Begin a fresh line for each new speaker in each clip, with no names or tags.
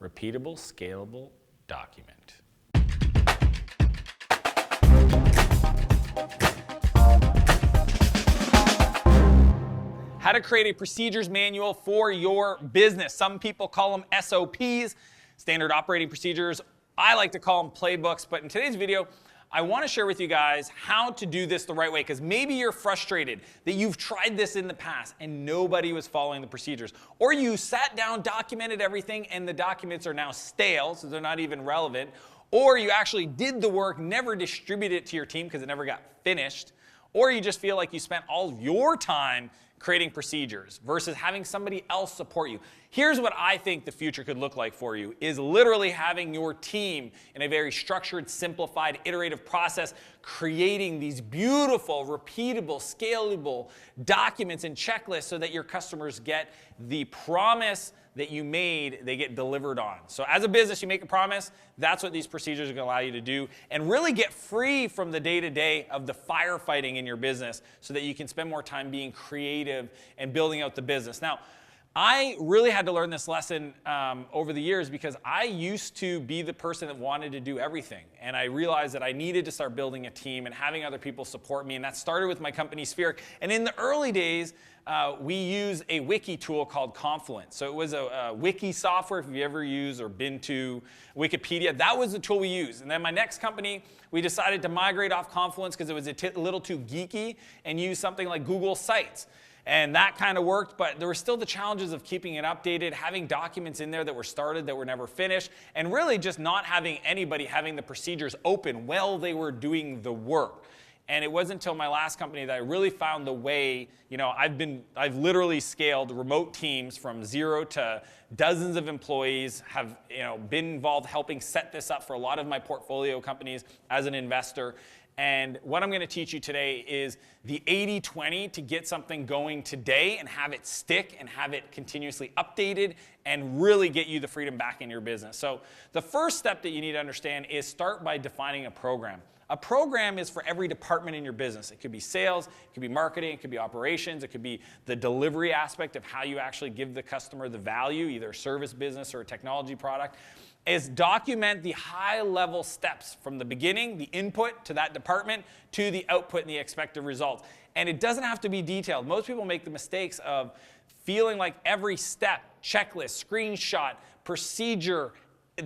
repeatable, scalable document. How to create a procedures manual for your business. Some people call them SOPs, standard operating procedures. I like to call them playbooks, but in today's video, I want to share with you guys how to do this the right way, because maybe you're frustrated that you've tried this in the past and nobody was following the procedures. Or you sat down, documented everything, and the documents are now stale, so they're not even relevant. Or you actually did the work, never distributed it to your team because it never got finished. Or you just feel like you spent all of your time creating procedures versus having somebody else support you. Here's what I think the future could look like for you, is literally having your team in a very structured, simplified, iterative process, creating these beautiful, repeatable, scalable documents and checklists so that your customers get the promise that you made, they get delivered on. So as a business, you make a promise, that's what these procedures are gonna allow you to do, and really get free from the day-to-day of the firefighting in your business so that you can spend more time being creative and building out the business. Now, I really had to learn this lesson over the years, because I used to be the person that wanted to do everything. And I realized that I needed to start building a team and having other people support me. And that started with my company, Spheric. And in the early days, we used a wiki tool called Confluence. So it was a wiki software, if you've ever used or been to Wikipedia. That was the tool we used. And then my next company, we decided to migrate off Confluence because it was a little too geeky, and use something like Google Sites. And that kind of worked, but there were still the challenges of keeping it updated, having documents in there that were started that were never finished, and really just not having anybody having the procedures open while they were doing the work. And it wasn't until my last company that I really found the way. I've literally scaled remote teams from 0 to dozens of employees, have been involved helping set this up for a lot of my portfolio companies as an investor. And what I'm going to teach you today is the 80-20 to get something going today and have it stick and have it continuously updated and really get you the freedom back in your business. So the first step that you need to understand is start by defining a program. A program is for every department in your business. It could be sales, it could be marketing, it could be operations, it could be the delivery aspect of how you actually give the customer the value, either a service business or a technology product. Is document the high-level steps from the beginning, the input to that department, to the output and the expected results. And it doesn't have to be detailed. Most people make the mistakes of feeling like every step, checklist, screenshot, procedure,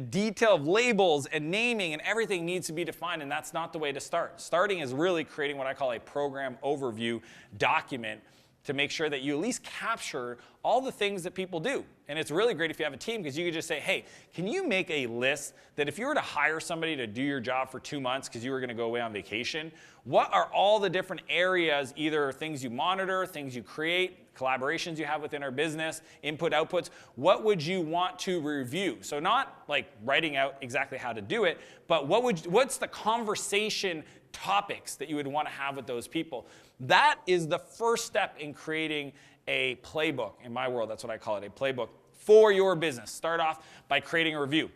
detail of labels and naming and everything needs to be defined, and that's not the way to start. Starting is really creating what I call a program overview document to make sure that you at least capture all the things that people do. And it's really great if you have a team, because you could just say, hey, can you make a list that if you were to hire somebody to do your job for 2 months because you were going to go away on vacation, what are all the different areas, either things you monitor, things you create, collaborations you have within our business, input, outputs, what would you want to review? So not like writing out exactly how to do it, but what's the conversation topics that you would want to have with those people? That is the first step in creating a playbook. In my world, that's what I call it, a playbook for your business. Start off by creating a review.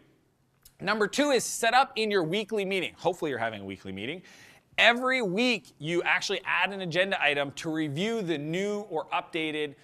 Number 2 is set up in your weekly meeting. Hopefully you're having a weekly meeting. Every week, you actually add an agenda item to review the new or updated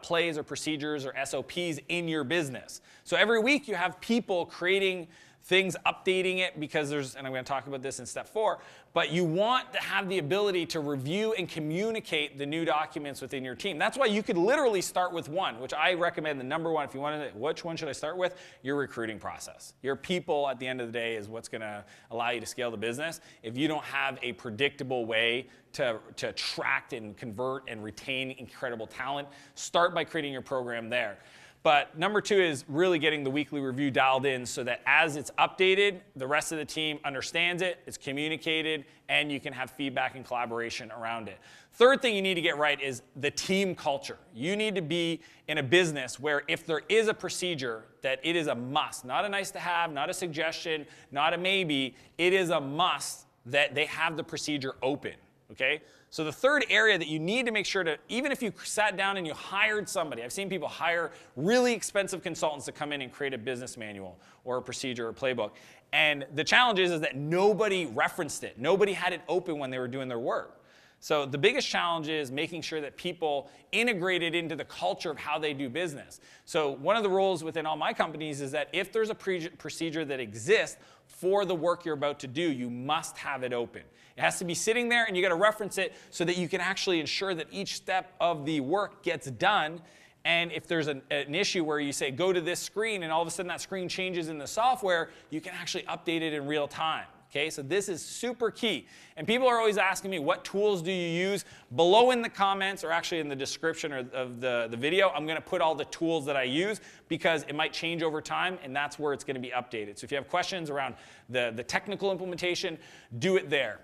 plays or procedures or SOPs in your business. So every week you have people creating things, updating it, because and I'm going to talk about this in step 4, but you want to have the ability to review and communicate the new documents within your team. That's why you could literally start with one, which I recommend the number one. If you want to, which one should I start with? Your recruiting process. Your people at the end of the day is what's going to allow you to scale the business. If you don't have a predictable way to attract and convert and retain incredible talent, start by creating your program there. But number 2 is really getting the weekly review dialed in so that as it's updated, the rest of the team understands it, it's communicated, and you can have feedback and collaboration around it. Third thing you need to get right is the team culture. You need to be in a business where if there is a procedure, that it is a must, not a nice to have, not a suggestion, not a maybe. It is a must that they have the procedure open. Okay? So the third area that you need to make sure to, even if you sat down and you hired somebody, I've seen people hire really expensive consultants to come in and create a business manual or a procedure or a playbook. And the challenge is that nobody referenced it. Nobody had it open when they were doing their work. So the biggest challenge is making sure that people integrate it into the culture of how they do business. So one of the rules within all my companies is that if there's a procedure that exists for the work you're about to do, you must have it open. It has to be sitting there, and you got to reference it so that you can actually ensure that each step of the work gets done. And if there's an issue where you say, go to this screen, and all of a sudden that screen changes in the software, you can actually update it in real time. Okay, so this is super key. And people are always asking me, what tools do you use? Below in the comments, or actually in the description of the video, I'm going to put all the tools that I use, because it might change over time, and that's where it's going to be updated. So if you have questions around the technical implementation, do it there.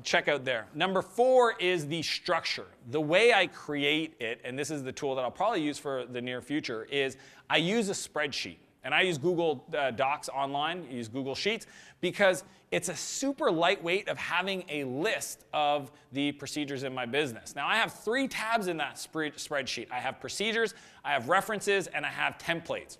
Check out there. Number 4 is the structure. The way I create it, and this is the tool that I'll probably use for the near future, is I use a spreadsheet. And I use Google Docs online, I use Google Sheets, because it's a super lightweight of having a list of the procedures in my business. Now I have 3 tabs in that spreadsheet. I have procedures, I have references, and I have templates.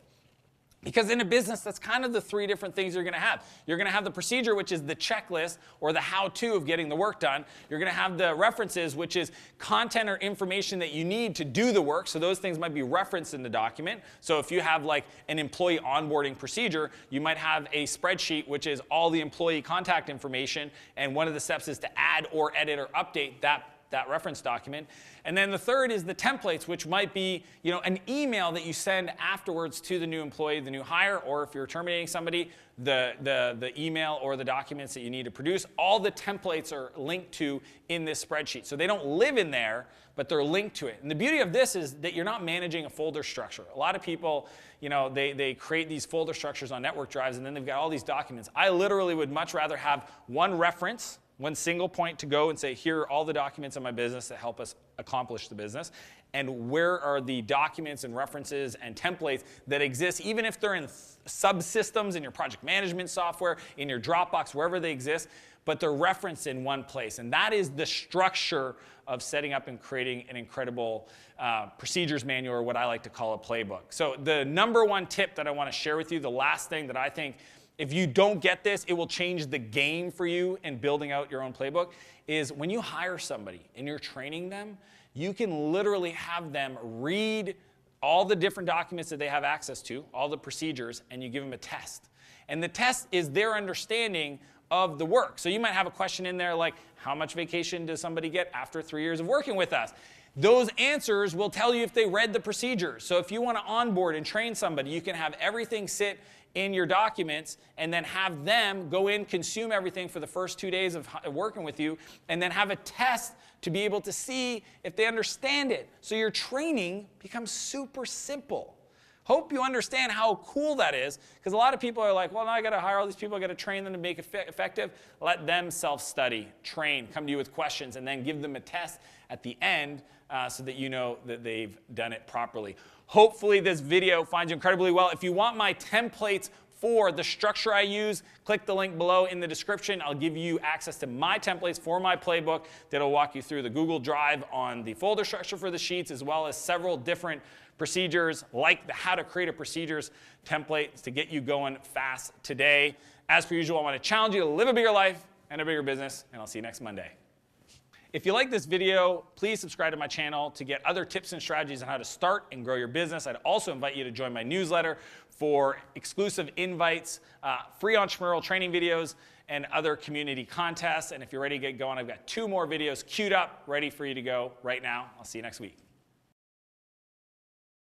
Because in a business, that's kind of the 3 different things you're going to have. You're going to have the procedure, which is the checklist or the how-to of getting the work done. You're going to have the references, which is content or information that you need to do the work. So those things might be referenced in the document. So if you have like an employee onboarding procedure, you might have a spreadsheet, which is all the employee contact information. And one of the steps is to add or edit or update that reference document. And then the third is the templates, which might be, an email that you send afterwards to the new employee, the new hire, or if you're terminating somebody, the email or the documents that you need to produce. All the templates are linked to in this spreadsheet. So they don't live in there, but they're linked to it. And the beauty of this is that you're not managing a folder structure. A lot of people, they create these folder structures on network drives, and then they've got all these documents. I literally would much rather have one reference, one single point to go and say, here are all the documents in my business that help us accomplish the business, and where are the documents and references and templates that exist, even if they're in subsystems in your project management software, in your Dropbox, wherever they exist, but they're referenced in one place. And that is the structure of setting up and creating an incredible procedures manual, or what I like to call a playbook. So the number 1 tip that I want to share with you, the last thing that I think, if you don't get this, it will change the game for you in building out your own playbook, is when you hire somebody and you're training them, you can literally have them read all the different documents that they have access to, all the procedures, and you give them a test. And the test is their understanding of the work. So you might have a question in there like, how much vacation does somebody get after 3 years of working with us? Those answers will tell you if they read the procedures. So if you want to onboard and train somebody, you can have everything sit in your documents and then have them go in, consume everything for the first 2 days of working with you, and then have a test to be able to see if they understand it. So your training becomes super simple. Hope you understand how cool that is, because a lot of people are like, well, now I got to hire all these people, I got to train them to make it effective. Let them self-study, train, come to you with questions, and then give them a test at the end so that you know that they've done it properly. Hopefully this video finds you incredibly well. If you want my templates for the structure I use, click the link below in the description. I'll give you access to my templates for my playbook that'll walk you through the Google Drive on the folder structure for the sheets, as well as several different procedures like the how to create a procedures template to get you going fast today. As per usual, I want to challenge you to live a bigger life and a bigger business, and I'll see you next Monday. If you like this video, please subscribe to my channel to get other tips and strategies on how to start and grow your business. I'd also invite you to join my newsletter for exclusive invites, free entrepreneurial training videos, and other community contests. And if you're ready to get going, I've got 2 more videos queued up, ready for you to go right now. I'll see you next week.